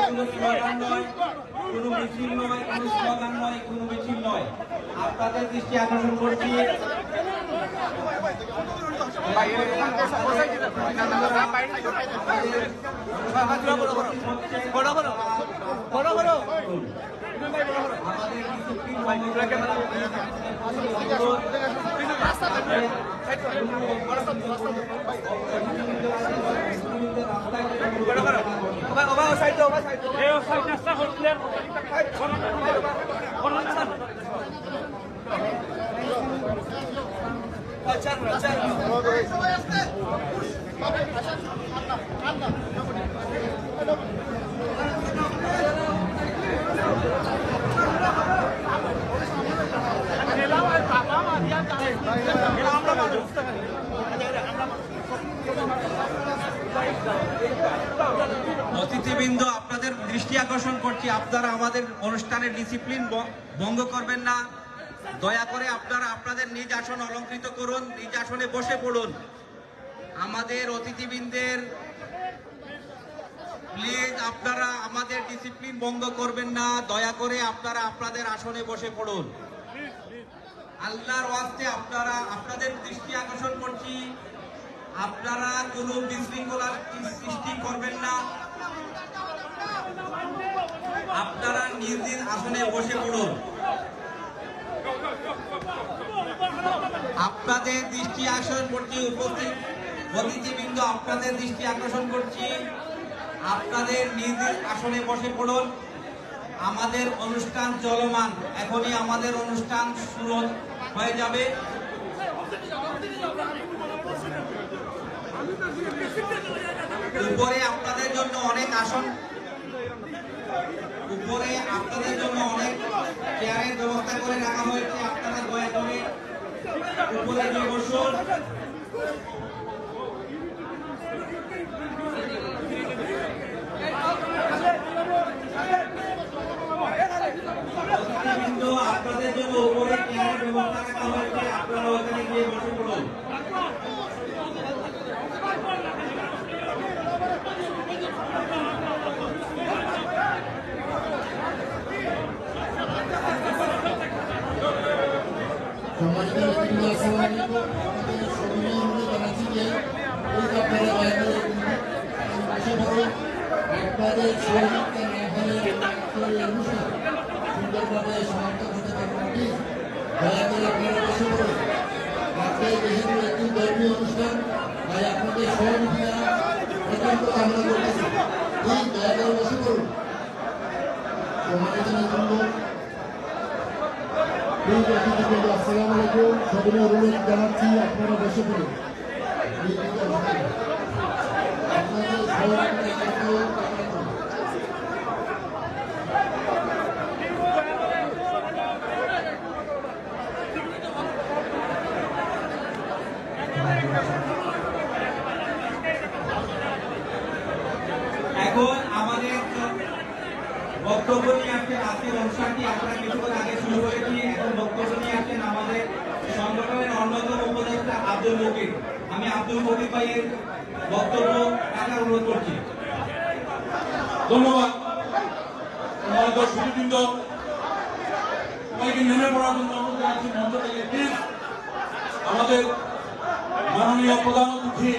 কোনো স্লোগান নয়, কোনো মিছিল নয়, কোনো স্লোগান নয়, কোনো মিছিল নয়। আপনাদের দৃষ্টি আকর্ষণ করছি অতিথিবৃন্দ, আপনাদের দৃষ্টি আকর্ষণ করছি, আপনারা আমাদের অনুষ্ঠানের ডিসিপ্লিন ভঙ্গ করবেন না। দয়া করে আপনারা আপনাদের নিজ আসন অলঙ্কৃত করুন, নিজ আসনে বসে পড়ুন। আমাদের অতিথিবৃন্দের প্লিজ আপনারা আমাদের ডিসিপ্লিন ভঙ্গ করবেন না। দয়া করে আপনারা আপনাদের আসনে বসে পড়ুন। আল্লাহর ওয়াস্তে আপনারা আপনাদের দৃষ্টি আকর্ষণ করছি, আপনারা কোনো বিশৃঙ্খলার সৃষ্টি করবেন না। আপনারা নিজ নিজ আসনে বসে পড়ুন। আপনাদের দৃষ্টি আকর্ষণ করছি, উপস্থিত অতিথিবৃন্দ, আপনাদের দৃষ্টি আকর্ষণ করছি, আপনাদের নিজ নিজ আসনে বসে পড়ুন। আমাদের অনুষ্ঠান চলমান, এখনই আমাদের অনুষ্ঠান শুরু হয়ে যাবে। উপরে আপনাদের জন্য অনেক আসন, উপরে আপনাদের জন্য অনেক চেয়ারের ব্যবস্থা করে রাখা হয়েছে। আপনারা দয়া করে উপরে গিয়ে বসুন। আপনাদের জন্য উপরে চেয়ারের ব্যবস্থা রাখা হয়েছে, আপনারা ওখানে গিয়ে বসে পড়ুন। আপনাদের সুন্দরভাবে সমাপ্ত হতে পারবেন। দয়া করে আপনারা বসে পড়ুন। আজকে যেহেতু একটি ধর্মীয় অনুষ্ঠান, তাই আপনাদের সহযোগিতা একান্ত কামনা করতেছি। ঠিক দয়া করে বসে পড়ুন। আসসালামু আলাইকুম, সকলে অনুরোধ জানাচ্ছি আপনারা বসে পড়ুন। এখন আমাদের বক্তব্য নিয়ে আসছেন, আজকের অনুষ্ঠানটি আমরা কিছুক্ষণ আগে শুরু করেছি। এখন বক্তব্য নিয়ে আসছেন আমাদের সংগঠনের অন্যতম উপদেষ্টা আব্দুল মকির। আমি আব্দুল মকির ভাইয়ের বক্তব্য রাখার অনুরোধ করছি। ধন্যবাদ। আমাদের দর্শকবৃন্দ সবাইকে নেমে পড়ার জন্য অনুরোধ জানাচ্ছি মঞ্চ থেকে। প্লিজ আমাদের মাননীয় প্রধান অতিথি